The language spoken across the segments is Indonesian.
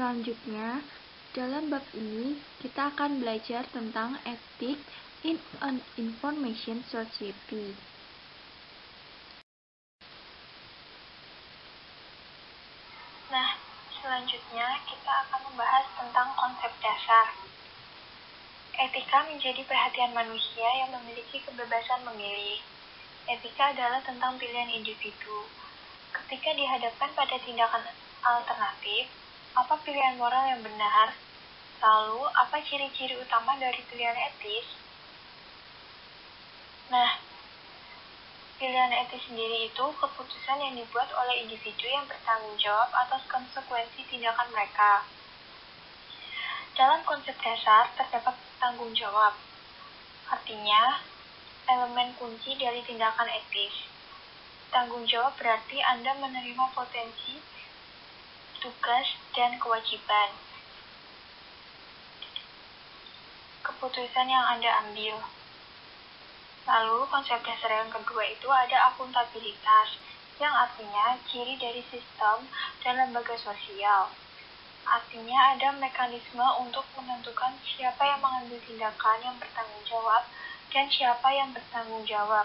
Selanjutnya, dalam bab ini kita akan belajar tentang etik in an information society. Nah, selanjutnya kita akan membahas tentang konsep dasar. Etika menjadi perhatian manusia yang memiliki kebebasan memilih. Etika adalah tentang pilihan individu. Ketika dihadapkan pada tindakan alternatif, apa pilihan moral yang benar? Lalu, apa ciri-ciri utama dari pilihan etis? Nah, pilihan etis sendiri itu keputusan yang dibuat oleh individu yang bertanggung jawab atas konsekuensi tindakan mereka. Dalam konsep dasar terdapat tanggung jawab. Artinya, elemen kunci dari tindakan etis. Tanggung jawab berarti Anda menerima potensi, tugas, dan kewajiban. Keputusan yang Anda ambil. Lalu, konsep dasar yang kedua itu ada akuntabilitas, yang artinya ciri dari sistem dan lembaga sosial. Artinya ada mekanisme untuk menentukan siapa yang mengambil tindakan yang bertanggung jawab dan siapa yang bertanggung jawab.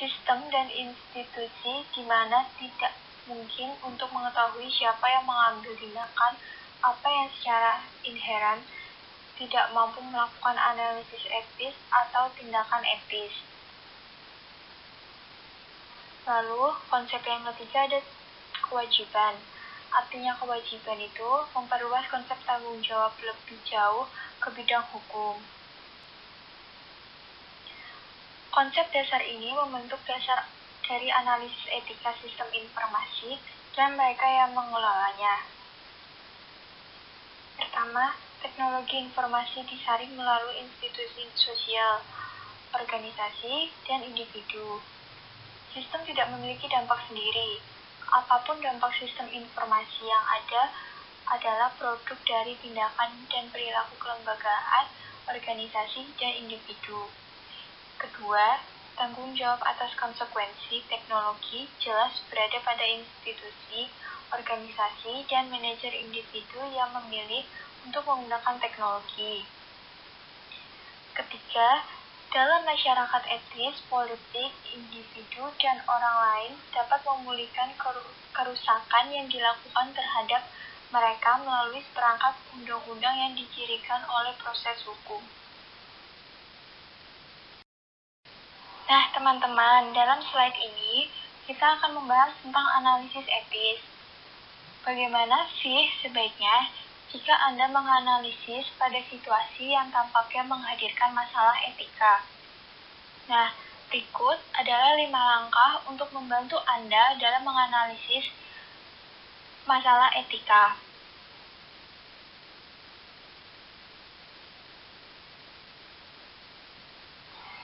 Sistem dan institusi di mana tidak mungkin untuk mengetahui siapa yang mengambil tindakan apa yang secara inheran tidak mampu melakukan analisis etis atau tindakan etis. Lalu, konsep yang ketiga ada kewajiban. Artinya kewajiban itu memperluas konsep tanggung jawab lebih jauh ke bidang hukum. Konsep dasar ini membentuk dasar dari analisis etika sistem informasi dan mereka yang mengelolanya. Pertama, teknologi informasi disaring melalui institusi sosial, organisasi, dan individu. Sistem tidak memiliki dampak sendiri. Apapun dampak sistem informasi yang ada adalah produk dari tindakan dan perilaku kelembagaan, organisasi, dan individu. Kedua, tanggung jawab atas konsekuensi teknologi jelas berada pada institusi, organisasi, dan manajer individu yang memilih untuk menggunakan teknologi. Ketiga, dalam masyarakat etis, politik, individu, dan orang lain dapat memulihkan kerusakan yang dilakukan terhadap mereka melalui seperangkat undang-undang yang dicirikan oleh proses hukum. Nah, teman-teman, dalam slide ini kita akan membahas tentang analisis etis. Bagaimana sih sebaiknya jika Anda menganalisis pada situasi yang tampaknya menghadirkan masalah etika? Nah, berikut adalah 5 langkah untuk membantu Anda dalam menganalisis masalah etika.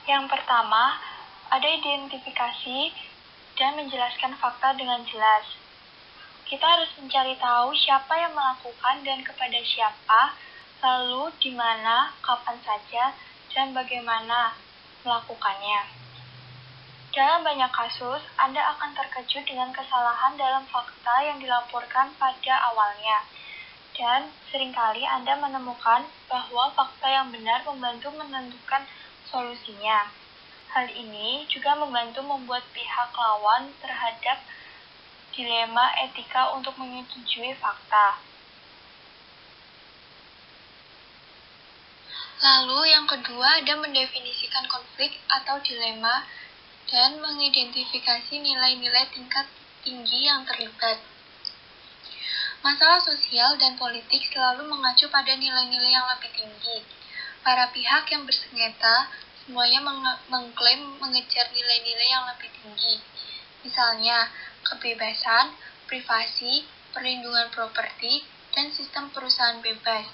Yang pertama, ada identifikasi dan menjelaskan fakta dengan jelas. Kita harus mencari tahu siapa yang melakukan dan kepada siapa, lalu di mana, kapan saja, dan bagaimana melakukannya. Dalam banyak kasus, Anda akan terkejut dengan kesalahan dalam fakta yang dilaporkan pada awalnya. Dan seringkali Anda menemukan bahwa fakta yang benar membantu menentukan solusinya. Hal ini juga membantu membuat pihak lawan terhadap dilema etika untuk menyetujui fakta. Lalu yang kedua ada mendefinisikan konflik atau dilema dan mengidentifikasi nilai-nilai tingkat tinggi yang terlibat. Masalah sosial dan politik selalu mengacu pada nilai-nilai yang lebih tinggi. Para pihak yang bersengketa semuanya mengklaim mengejar nilai-nilai yang lebih tinggi. Misalnya, kebebasan, privasi, perlindungan properti, dan sistem perusahaan bebas.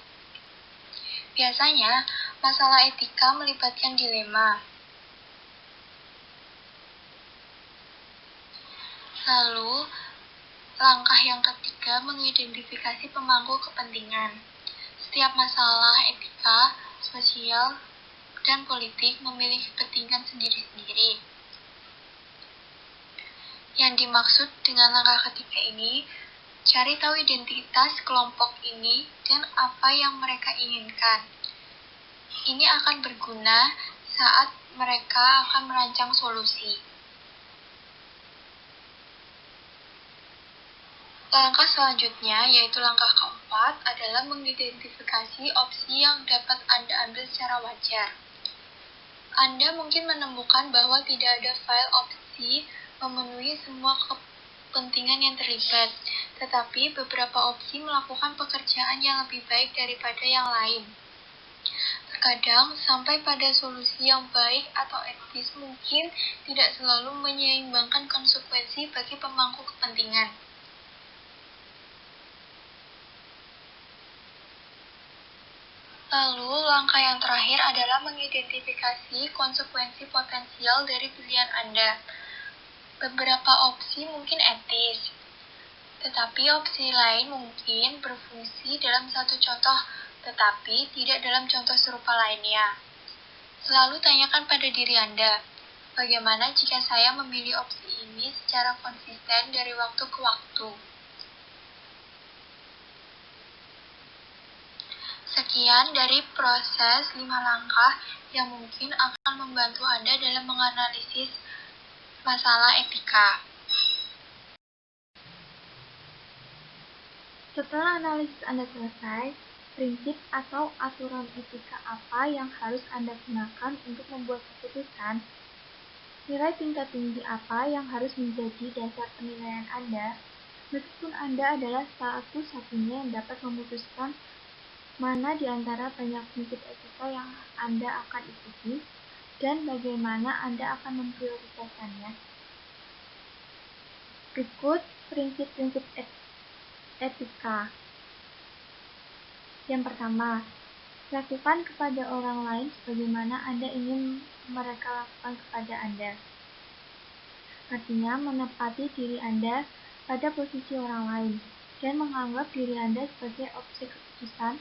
Biasanya, masalah etika melibatkan dilema. Lalu, langkah yang ketiga mengidentifikasi pemangku kepentingan. Setiap masalah etika, sosial, dan politik memiliki kepentingan sendiri-sendiri. Yang dimaksud dengan langkah ketiga ini, Cari tahu identitas kelompok ini dan apa yang mereka inginkan. Ini akan berguna saat mereka akan merancang solusi. Langkah selanjutnya, yaitu langkah keempat, adalah mengidentifikasi opsi yang dapat Anda ambil secara wajar. Anda mungkin menemukan bahwa tidak ada file opsi memenuhi semua kepentingan yang terlibat, tetapi beberapa opsi melakukan pekerjaan yang lebih baik daripada yang lain. Terkadang, sampai pada solusi yang baik atau etis mungkin tidak selalu menyeimbangkan konsekuensi bagi pemangku kepentingan. Lalu, langkah yang terakhir adalah mengidentifikasi konsekuensi potensial dari pilihan Anda. Beberapa opsi mungkin etis, tetapi opsi lain mungkin berfungsi dalam satu contoh, tetapi tidak dalam contoh serupa lainnya. Selalu tanyakan pada diri Anda, bagaimana jika saya memilih opsi ini secara konsisten dari waktu ke waktu? Sekian dari proses 5 langkah yang mungkin akan membantu Anda dalam menganalisis masalah etika. Setelah analisis Anda selesai, prinsip atau aturan etika apa yang harus Anda gunakan untuk membuat keputusan? Nilai tingkat tinggi apa yang harus menjadi dasar penilaian Anda? Meskipun Anda adalah satu-satunya yang dapat memutuskan mana di antara banyak prinsip etika yang Anda akan ikuti, dan bagaimana Anda akan memprioritaskannya. Berikut prinsip-prinsip etika. Yang pertama, lakukan kepada orang lain sebagaimana Anda ingin mereka lakukan kepada Anda. Artinya, menempati diri Anda pada posisi orang lain dan menganggap diri Anda sebagai objek keputusan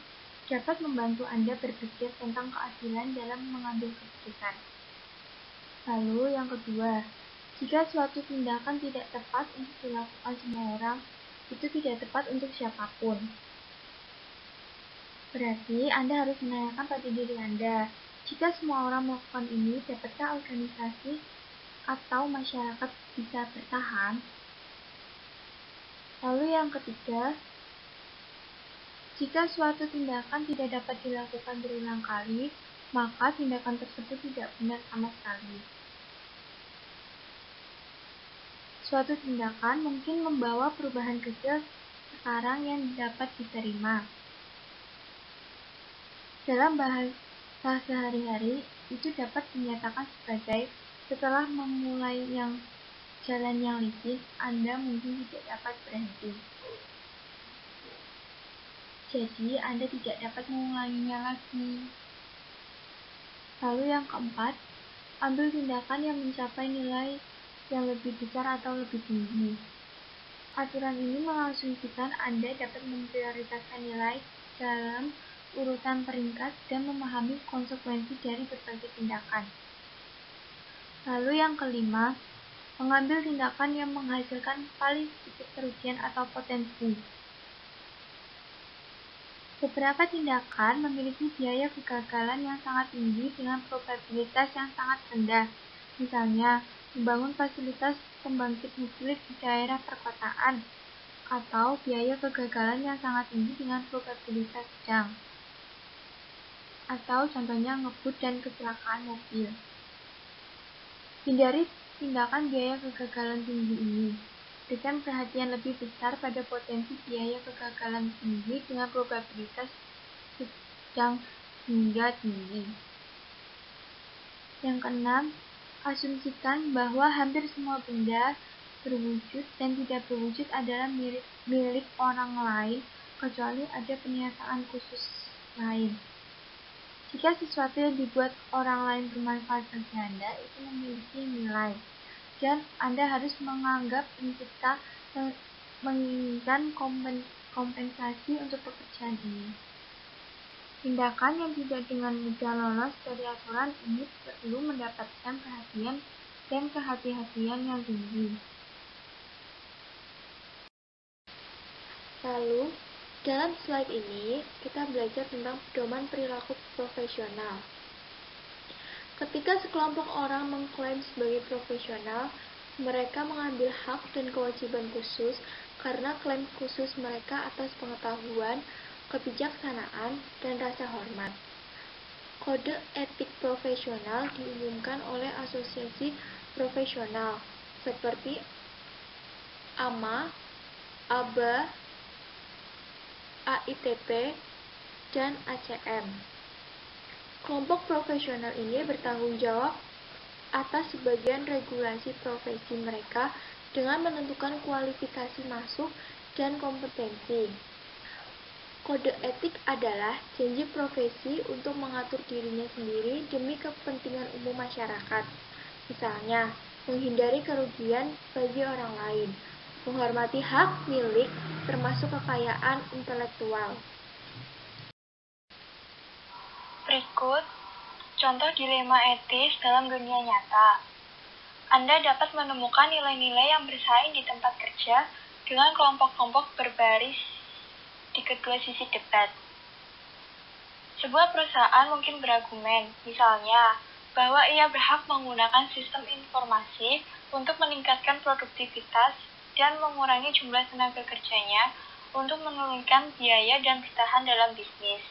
dapat membantu Anda berpikir tentang keadilan dalam mengambil keputusan. Lalu, yang kedua, jika suatu tindakan tidak tepat untuk dilakukan semua orang, itu tidak tepat untuk siapapun. Berarti Anda harus menanyakan pada diri Anda, jika semua orang melakukan ini, dapatkah organisasi atau masyarakat bisa bertahan? Lalu yang ketiga, jika suatu tindakan tidak dapat dilakukan berulang kali, maka tindakan tersebut tidak benar sama sekali. Suatu tindakan mungkin membawa perubahan kecil sekarang yang dapat diterima. Dalam bahasa sehari-hari, itu dapat dinyatakan sebagai setelah memulai jalan yang licin, Anda mungkin tidak dapat berhenti. Jadi, Anda tidak dapat mengulanginya lagi. Lalu yang keempat, ambil tindakan yang mencapai nilai yang lebih besar atau lebih tinggi. Aturan ini mengasumsikan Anda dapat memprioritaskan nilai dalam urutan peringkat dan memahami konsekuensi dari berbagai tindakan. Lalu yang kelima, mengambil tindakan yang menghasilkan paling sedikit kerugian atau potensi. Beberapa tindakan memiliki biaya kegagalan yang sangat tinggi dengan probabilitas yang sangat rendah. Misalnya, membangun fasilitas pembangkit nuklir di daerah perkotaan, atau biaya kegagalan yang sangat tinggi dengan probabilitas sedang. Atau contohnya ngebut dan kecelakaan mobil. Hindari tindakan biaya kegagalan tinggi ini. Berikan perhatian lebih besar pada potensi biaya kegagalan tinggi dengan probabilitas sedang hingga tinggi. Yang keenam, asumsikan bahwa hampir semua benda berwujud dan tidak berwujud adalah milik orang lain, kecuali ada pernyataan khusus lain. Jika sesuatu yang dibuat orang lain bermanfaat bagi Anda, itu memiliki nilai. Dan Anda harus menganggap pencipta menginginkan kompensasi untuk pekerjaan ini. Tindakan yang tidak dengan mudah lolos dari aturan ini perlu mendapatkan perhatian dan kehati-hatian yang tinggi. Lalu, dalam slide ini, kita belajar tentang pedoman perilaku profesional. Ketika sekelompok orang mengklaim sebagai profesional, mereka mengambil hak dan kewajiban khusus karena klaim khusus mereka atas pengetahuan, kebijaksanaan, dan rasa hormat. Kode etik profesional diumumkan oleh asosiasi profesional seperti AMA, ABA, AITP, dan ACM. Kelompok profesional ini bertanggung jawab atas sebagian regulasi profesi mereka dengan menentukan kualifikasi masuk dan kompetensi. Kode etik adalah janji profesi untuk mengatur dirinya sendiri demi kepentingan umum masyarakat. Misalnya, menghindari kerugian bagi orang lain, menghormati hak milik termasuk kekayaan intelektual. Berikut contoh dilema etis dalam dunia nyata. Anda dapat menemukan nilai-nilai yang bersaing di tempat kerja dengan kelompok-kelompok berbaris di kedua sisi debat. Sebuah perusahaan mungkin berargumen, misalnya, bahwa ia berhak menggunakan sistem informasi untuk meningkatkan produktivitas dan mengurangi jumlah tenaga kerjanya untuk menurunkan biaya dan bertahan dalam bisnis.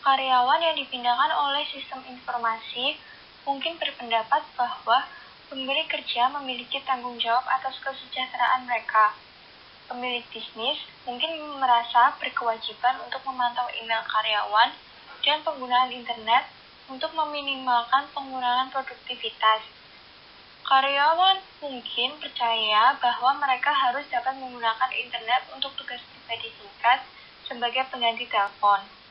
Karyawan yang dipindahkan oleh sistem informasi mungkin berpendapat bahwa pemberi kerja memiliki tanggung jawab atas kesejahteraan mereka. Pemilik bisnis mungkin merasa berkewajiban untuk memantau email karyawan dan penggunaan internet untuk meminimalkan pengurangan produktivitas. Karyawan mungkin percaya bahwa mereka harus dapat menggunakan internet untuk tugas pribadi singkat sebagai pengganti telepon.